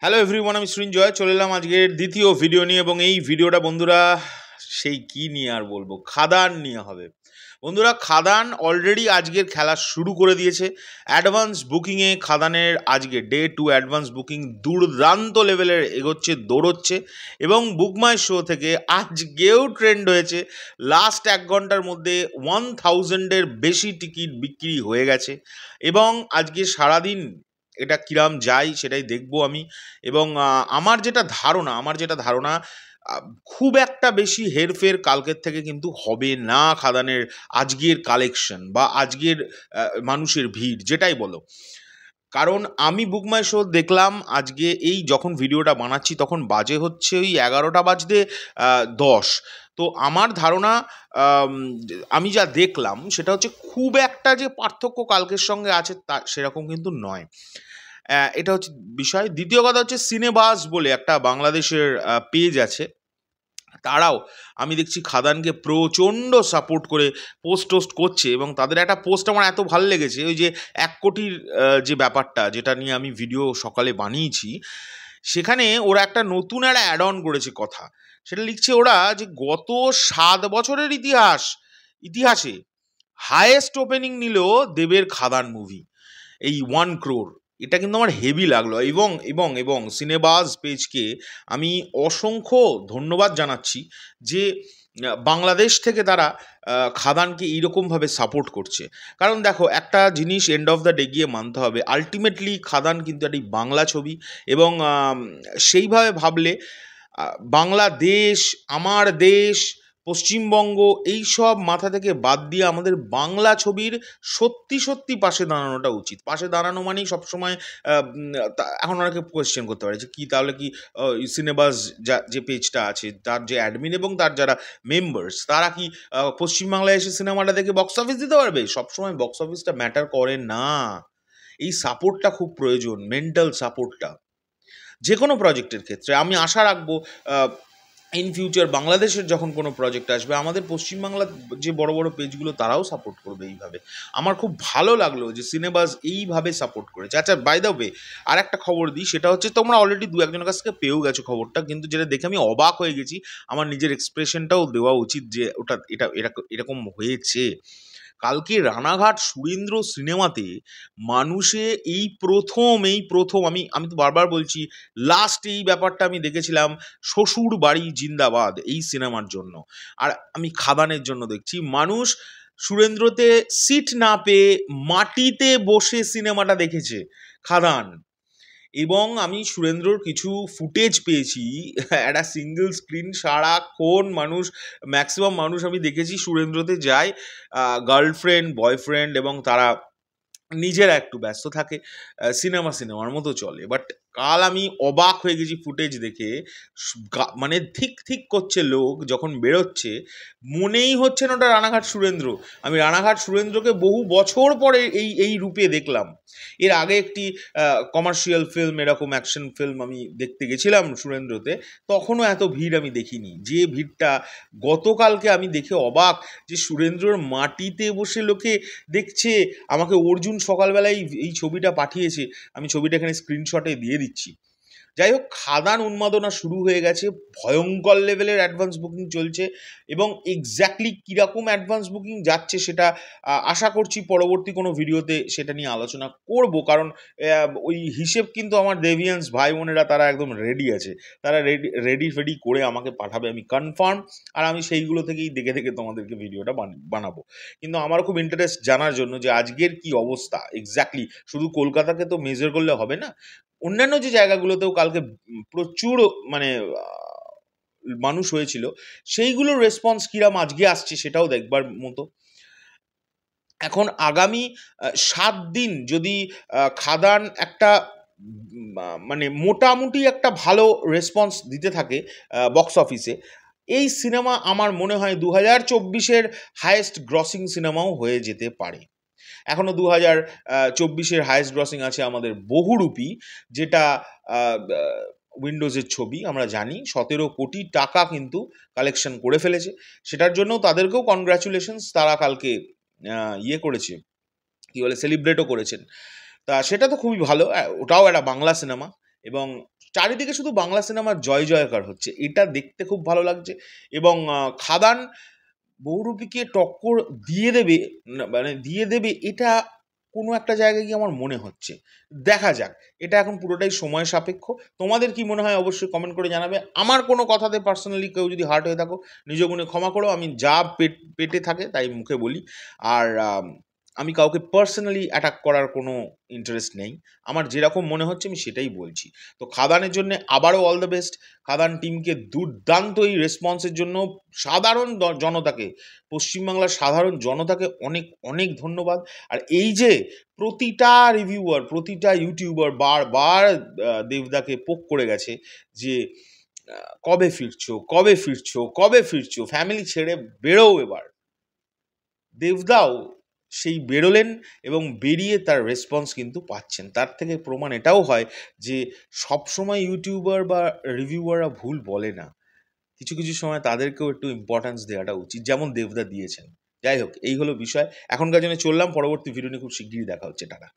Hello everyone, আমি সৃঞ্জয় চলে এলাম আজকের দ্বিতীয় ভিডিও নিয়ে। এবং এই ভিডিওটা বন্ধুরা সেই কি নিয়ে আর বলবো, খাদান নিয়ে হবে। বন্ধুরা, খাদান অলরেডি আজকের খেলা শুরু করে দিয়েছে। অ্যাডভান্স বুকিংয়ে খাদানের আজকে ডে 2 অ্যাডভান্স বুকিং দুর্দান্ত লেভেলের এগোচ্ছে, দৌড়চ্ছে। এবং বুকমাই শো থেকে আজকেও ট্রেন্ড হয়েছে। লাস্ট 1 ঘন্টার মধ্যে 1000-এর বেশি টিকিট বিক্রি হয়ে গেছে। এবং আজকে সারাদিন এটা কিরাম যায় সেটাই দেখবো আমি। এবং আমার যেটা ধারণা খুব একটা বেশি হেরফের কালকের থেকে কিন্তু হবে না খাদানের আজকের কালেকশন বা আজকের মানুষের ভিড় যেটাই বলো। কারণ আমি বুক মাই শো দেখলাম আজকে, এই যখন ভিডিওটা বানাচ্ছি তখন বাজে হচ্ছে ওই 11টা বাজতে 10। তো আমার ধারণা, আমি যা দেখলাম সেটা হচ্ছে খুব একটা যে পার্থক্য কালকের সঙ্গে আছে তা সেরকম কিন্তু নয়। এটা হচ্ছে বিষয়। দ্বিতীয় কথা হচ্ছে সিনেবাস বলে একটা বাংলাদেশের পেজ আছে, তারাও আমি দেখছি খাদানকে প্রচণ্ড সাপোর্ট করে পোস্ট টোস্ট করছে। এবং তাদের একটা পোস্ট আমার এত ভালো লেগেছে, ওই যে 1 কোটির যে ব্যাপারটা যেটা নিয়ে আমি ভিডিও সকালে বানিয়েছি, সেখানে ওরা একটা নতুন একটা অ্যাড অন করেছে কথা। সেটা লিখছে ওরা যে গত 7 বছরের ইতিহাসে হায়েস্ট ওপেনিং নিল দেবের খাদান মুভি, এই 1 crore। এটা কিন্তু আমার হেভি লাগলো। এবং এবং এবং সিনেবাজ পেজকে আমি অসংখ্য ধন্যবাদ জানাচ্ছি যে বাংলাদেশ থেকে তারা খাদানকে এইরকমভাবে সাপোর্ট করছে। কারণ দেখো, একটা জিনিস এন্ড অফ দ্য ডে গিয়ে মানতে হবে, আলটিমেটলি খাদান কিন্তু একটি বাংলা ছবি। এবং সেইভাবে ভাবলে বাংলাদেশ, আমার দেশ, পশ্চিমবঙ্গ, এই সব মাথা থেকে বাদ দিয়ে আমাদের বাংলা ছবির সত্যি সত্যি পাশে দাঁড়ানোটা উচিত। পাশে দাঁড়ানো মানেই সবসময় এখন অনেকে কোয়েশ্চেন করতে পারে যে কি তাহলে কি সিনেবাস যে পেজটা আছে তার যে অ্যাডমিন এবং তার যারা মেম্বার্স, তারা কি পশ্চিমবাংলায় এসে সিনেমাটা দেখে বক্স অফিস দিতে পারবে? সবসময় বক্স অফিসটা ম্যাটার করে না। এই সাপোর্টটা খুব প্রয়োজন, মেন্টাল সাপোর্টটা যে কোনো প্রজেক্টের ক্ষেত্রে। আমি আশা রাখবো ইন ফিউচার বাংলাদেশের যখন কোনো প্রজেক্ট আসবে, আমাদের পশ্চিমবাংলার যে বড় বড় পেজগুলো তারাও সাপোর্ট করবে এইভাবে। আমার খুব ভালো লাগলো যে সিনেবাস এইভাবে সাপোর্ট করেছে। আচ্ছা, বাই দ্য ওয়ে আর একটা খবর দিই, সেটা হচ্ছে তোমরা অলরেডি 2-1জনের কাছ থেকে পেয়েও গেছো খবরটা, কিন্তু যেটা দেখে আমি অবাক হয়ে গেছি, আমার নিজের এক্সপ্রেশনটাও দেওয়া উচিত যে ওটা এরকম হয়েছে। কালকে রানাঘাট সুরেন্দ্র সিনেমাতে মানুষে এই প্রথম আমি তো বারবার বলছি, লাস্ট এই ব্যাপারটা আমি দেখেছিলাম শ্বশুর বাড়ি জিন্দাবাদ এই সিনেমার জন্য। আর আমি খাদানের জন্য দেখছি মানুষ সুরেন্দ্রতে সিট না পেয়ে মাটিতে বসে সিনেমাটা দেখেছে, খাদান। এবং আমি সুরেন্দ্রর কিছু ফুটেজ পেয়েছি, একটা সিঙ্গেল স্ক্রিন সারাক্ষণ ম্যাক্সিমাম মানুষ আমি দেখেছি সুরেন্দ্রতে যায় গার্লফ্রেন্ড, বয়ফ্রেন্ড, এবং তারা নিজেরা একটু ব্যস্ত থাকে, সিনেমার মতো চলে। বাট কাল আমি অবাক হয়ে গেছি ফুটেজ দেখে। মানে ঠিক করছে লোক যখন বেরোচ্ছে, মনেই হচ্ছে না ওটা রানাঘাট সুরেন্দ্র। আমি রানাঘাট সুরেন্দ্রকে বহু বছর পরে এই রূপে দেখলাম। এর আগে একটি কমার্শিয়াল ফিল্ম, এরকম অ্যাকশন ফিল্ম আমি দেখতে গেছিলাম সুরেন্দ্রতে, তখনও এত ভিড় আমি দেখিনি। যে ভিড়টা গতকালকে আমি দেখে অবাক, যে সুরেন্দ্রর মাটিতে বসে লোকে দেখছে। আমাকে অর্জুন সকালবেলায় এই ছবিটা পাঠিয়েছে, আমি ছবিটা এখানে স্ক্রিনশটে দিয়ে দিচ্ছি। যাই হোক, খাদান উন্মাদনা শুরু হয়ে গেছে, ভয়ঙ্কর লেভেলের অ্যাডভান্স বুকিং চলছে। এবং এক্স্যাক্টলি কীরকম অ্যাডভান্স বুকিং যাচ্ছে সেটা আশা করছি পরবর্তী কোনো ভিডিওতে সেটা নিয়ে আলোচনা করব। কারণ ওই হিসেব কিন্তু আমার দেভিয়ান্স ভাই বোনেরা তারা একদম রেডি আছে, তারা রেডি করে আমাকে পাঠাবে, আমি কনফার্ম। আর আমি সেইগুলো থেকেই দেখে তোমাদেরকে ভিডিওটা বানাবো। কিন্তু আমারও খুব ইন্টারেস্ট জানার জন্য যে আজকের কি অবস্থা এক্স্যাক্টলি। শুধু কলকাতাকে তো মেজার করলে হবে না, অন্যান্য যে জায়গাগুলোতেও কালকে প্রচুর মানে মানুষ হয়েছিল, সেইগুলোর রেসপন্স কিরাম আজকে আসছে সেটাও দেখবার মতো। এখন আগামী 7 দিন যদি খাদান একটা মানে মোটামুটি একটা ভালো রেসপন্স দিতে থাকে বক্স অফিসে, এই সিনেমা আমার মনে হয় 2024-এর হায়েস্ট গ্রসিং সিনেমাও হয়ে যেতে পারে। এখনও 2024-এর হায়েস্ট গ্রসিং আছে আমাদের বহুরূপী, যেটা উইন্ডোজের ছবি। আমরা জানি 17 কোটি টাকা কিন্তু কালেকশন করে ফেলেছে। সেটার জন্য তাদেরকেও কনগ্র্যাচুলেশনস, তারা কালকে করেছে, কি বলে, সেলিব্রেটও করেছেন। তা সেটা তো খুবই ভালো। ওটাও একটা বাংলা সিনেমা এবং চারিদিকে শুধু বাংলা সিনেমার জয় জয়কার হচ্ছে, এটা দেখতে খুব ভালো লাগছে। এবং খাদান বহুরূপীকে টক্কর দিয়ে দেবে, মানে দিয়ে দেবে, এটা কোনো একটা জায়গায় গিয়ে আমার মনে হচ্ছে। দেখা যাক, এটা এখন পুরোটাই সময় সাপেক্ষ। তোমাদের কি মনে হয় অবশ্যই কমেন্ট করে জানাবে। আমার কোনো কথাতে পার্সোনালি কেউ যদি হার্ট হয়ে থাকো, নিজ গুণে ক্ষমা করো। আমি যা পেটে থাকে তাই মুখে বলি। আর আমি কাউকে পার্সোনালি অ্যাটাক করার কোনো ইন্টারেস্ট নেই। আমার যেরকম মনে হচ্ছে আমি সেটাই বলছি। তো খাদানের জন্য আবারও অল দ্য বেস্ট। খাদান টিমকে দুর্দান্ত এই রেসপন্সের জন্য সাধারণ জনতাকে, পশ্চিমবাংলার সাধারণ জনতাকে অনেক অনেক ধন্যবাদ। আর এই যে প্রতিটা রিভিউয়ার, প্রতিটা ইউটিউবার বারবার দেবদাকে পোক করে গেছে যে কবে ফিরছো, কবে ফিরছো, কবে ফিরছো, ফ্যামিলি ছেড়ে বেরো এবার। দেবদাও সেই বেরোলেন এবং বেরিয়ে তার রেসপন্স কিন্তু পাচ্ছেন। তার থেকে প্রমাণ এটাও হয় যে সবসময় ইউটিউবার বা রিভিউয়াররা ভুল বলে না। কিছু কিছু সময় তাদেরকেও একটু ইম্পর্ট্যান্স দেওয়াটা উচিত, যেমন দেবদা দিয়েছেন। যাই হোক, এই হলো বিষয়। এখনকার জন্য চললাম, পরবর্তী ভিডিও নিয়ে খুব শিগগিরই দেখা হচ্ছে। টাটা।